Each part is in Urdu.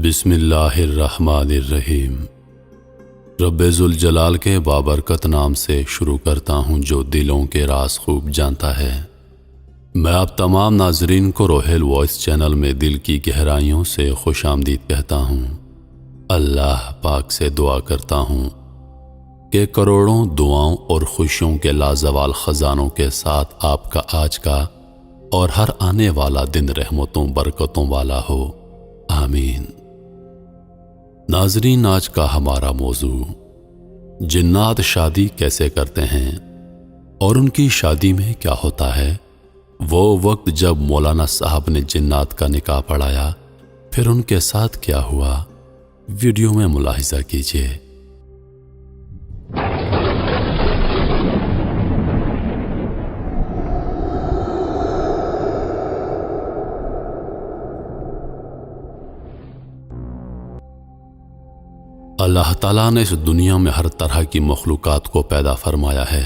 بسم اللہ الرحمن الرحیم۔ رب ذوالجلال کے بابرکت نام سے شروع کرتا ہوں جو دلوں کے راز خوب جانتا ہے۔ میں آپ تمام ناظرین کو روحیل وائس چینل میں دل کی گہرائیوں سے خوش آمدید کہتا ہوں۔ اللہ پاک سے دعا کرتا ہوں کہ کروڑوں دعاؤں اور خوشیوں کے لازوال خزانوں کے ساتھ آپ کا آج کا اور ہر آنے والا دن رحمتوں برکتوں والا ہو، آمین۔ ناظرین، آج کا ہمارا موضوع جنات شادی کیسے کرتے ہیں اور ان کی شادی میں کیا ہوتا ہے۔ وہ وقت جب مولانا صاحب نے جنات کا نکاح پڑھایا، پھر ان کے ساتھ کیا ہوا، ویڈیو میں ملاحظہ کیجیے۔ اللہ تعالیٰ نے اس دنیا میں ہر طرح کی مخلوقات کو پیدا فرمایا ہے،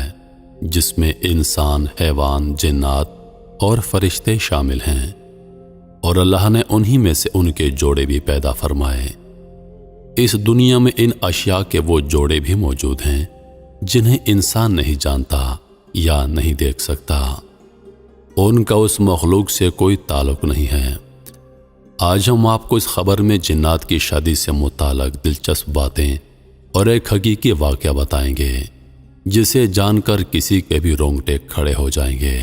جس میں انسان، حیوان، جنات اور فرشتے شامل ہیں، اور اللہ نے انہی میں سے ان کے جوڑے بھی پیدا فرمائے۔ اس دنیا میں ان اشیاء کے وہ جوڑے بھی موجود ہیں جنہیں انسان نہیں جانتا یا نہیں دیکھ سکتا، ان کا اس مخلوق سے کوئی تعلق نہیں ہے۔ آج ہم آپ کو اس خبر میں جنات کی شادی سے متعلق دلچسپ باتیں اور ایک حقیقی واقعہ بتائیں گے، جسے جان کر کسی کے بھی رونگٹے کھڑے ہو جائیں گے۔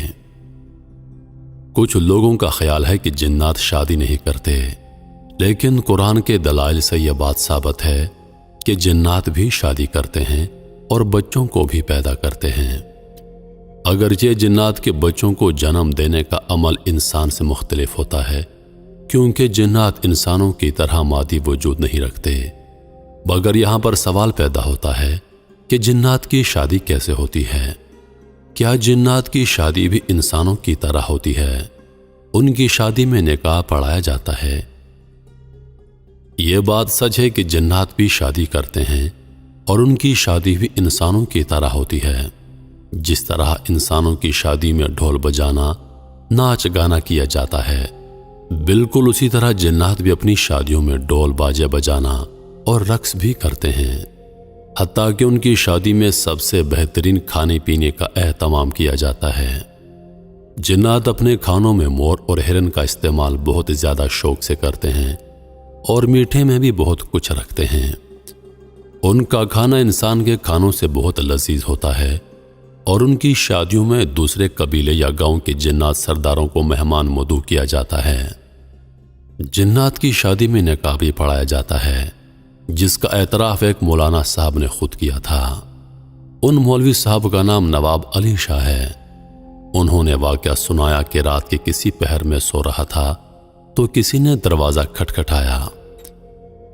کچھ لوگوں کا خیال ہے کہ جنات شادی نہیں کرتے، لیکن قرآن کے دلائل سے یہ بات ثابت ہے کہ جنات بھی شادی کرتے ہیں اور بچوں کو بھی پیدا کرتے ہیں۔ اگرچہ جنات کے بچوں کو جنم دینے کا عمل انسان سے مختلف ہوتا ہے، کیونکہ جنات انسانوں کی طرح مادی وجود نہیں رکھتے، مگر یہاں پر سوال پیدا ہوتا ہے کہ جنات کی شادی کیسے ہوتی ہے؟ کیا جنات کی شادی بھی انسانوں کی طرح ہوتی ہے؟ ان کی شادی میں نکاح پڑھایا جاتا ہے؟ یہ بات سچ ہے کہ جنات بھی شادی کرتے ہیں اور ان کی شادی بھی انسانوں کی طرح ہوتی ہے۔ جس طرح انسانوں کی شادی میں ڈھول بجانا، ناچ گانا کیا جاتا ہے، بالکل اسی طرح جنات بھی اپنی شادیوں میں ڈول باجے بجانا اور رقص بھی کرتے ہیں۔ حتیٰ کہ ان کی شادی میں سب سے بہترین کھانے پینے کا اہتمام کیا جاتا ہے۔ جنات اپنے کھانوں میں مور اور ہرن کا استعمال بہت زیادہ شوق سے کرتے ہیں اور میٹھے میں بھی بہت کچھ رکھتے ہیں۔ ان کا کھانا انسان کے کھانوں سے بہت لذیذ ہوتا ہے، اور ان کی شادیوں میں دوسرے قبیلے یا گاؤں کے جنات سرداروں کو مہمان مدعو کیا جاتا ہے۔ جنات کی شادی میں نکاح بھی پڑھایا جاتا ہے، جس کا اعتراف ایک مولانا صاحب نے خود کیا تھا۔ ان مولوی صاحب کا نام نواب علی شاہ ہے۔ انہوں نے واقعہ سنایا کہ رات کے کسی پہر میں سو رہا تھا تو کسی نے دروازہ کھٹکھٹایا۔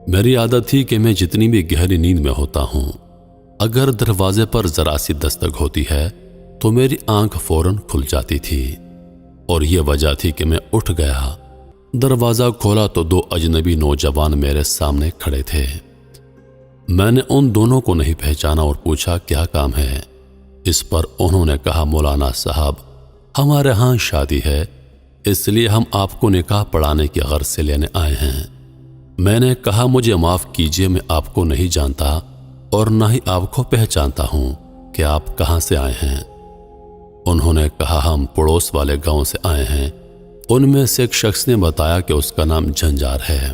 میری عادت تھی کہ میں جتنی بھی گہری نیند میں ہوتا ہوں، اگر دروازے پر ذرا سی دستک ہوتی ہے تو میری آنکھ فوراً کھل جاتی تھی، اور یہ وجہ تھی کہ میں اٹھ گیا۔ دروازہ کھولا تو دو اجنبی نوجوان میرے سامنے کھڑے تھے۔ میں نے ان دونوں کو نہیں پہچانا اور پوچھا کیا کام ہے۔ اس پر انہوں نے کہا، مولانا صاحب، ہمارے ہاں شادی ہے، اس لیے ہم آپ کو نکاح پڑھانے کی غرض سے لینے آئے ہیں۔ میں نے کہا، مجھے معاف کیجیے، میں آپ کو نہیں جانتا اور نہ ہی آپ کو پہچانتا ہوں کہ آپ کہاں سے آئے ہیں۔ انہوں نے کہا، ہم پڑوس والے گاؤں سے آئے ہیں۔ ان میں سے ایک شخص نے بتایا کہ اس کا نام جھنجار ہے۔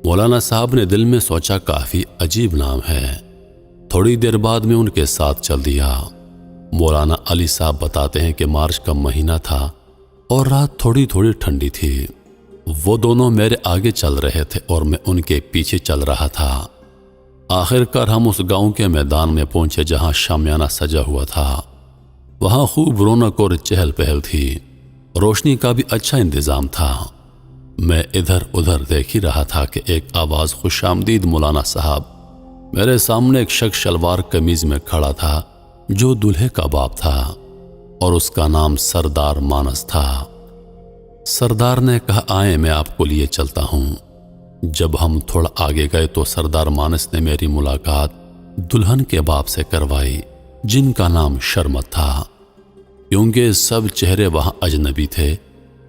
مولانا صاحب نے دل میں سوچا، کافی عجیب نام ہے۔ تھوڑی دیر بعد میں ان کے ساتھ چل دیا۔ مولانا علی صاحب بتاتے ہیں کہ مارچ کا مہینہ تھا اور رات تھوڑی تھوڑی ٹھنڈی تھی۔ وہ دونوں میرے آگے چل رہے تھے اور میں ان کے پیچھے چل رہا تھا۔ آخر کار ہم اس گاؤں کے میدان میں پہنچے جہاں شامیانہ سجا ہوا تھا۔ وہاں خوب رونق اور چہل پہل تھی، روشنی کا بھی اچھا انتظام تھا۔ میں ادھر ادھر دیکھ ہی رہا تھا کہ ایک آواز، خوش آمدید مولانا صاحب۔ میرے سامنے ایک شخص شلوار قمیض میں کھڑا تھا جو دلہے کا باپ تھا، اور اس کا نام سردار مانس تھا۔ سردار نے کہا، آئیں میں آپ کو لیے چلتا ہوں۔ جب ہم تھوڑا آگے گئے تو سردار مانس نے میری ملاقات دلہن کے باپ سے کروائی، جن کا نام شرمت تھا۔ کیونکہ سب چہرے وہاں اجنبی تھے،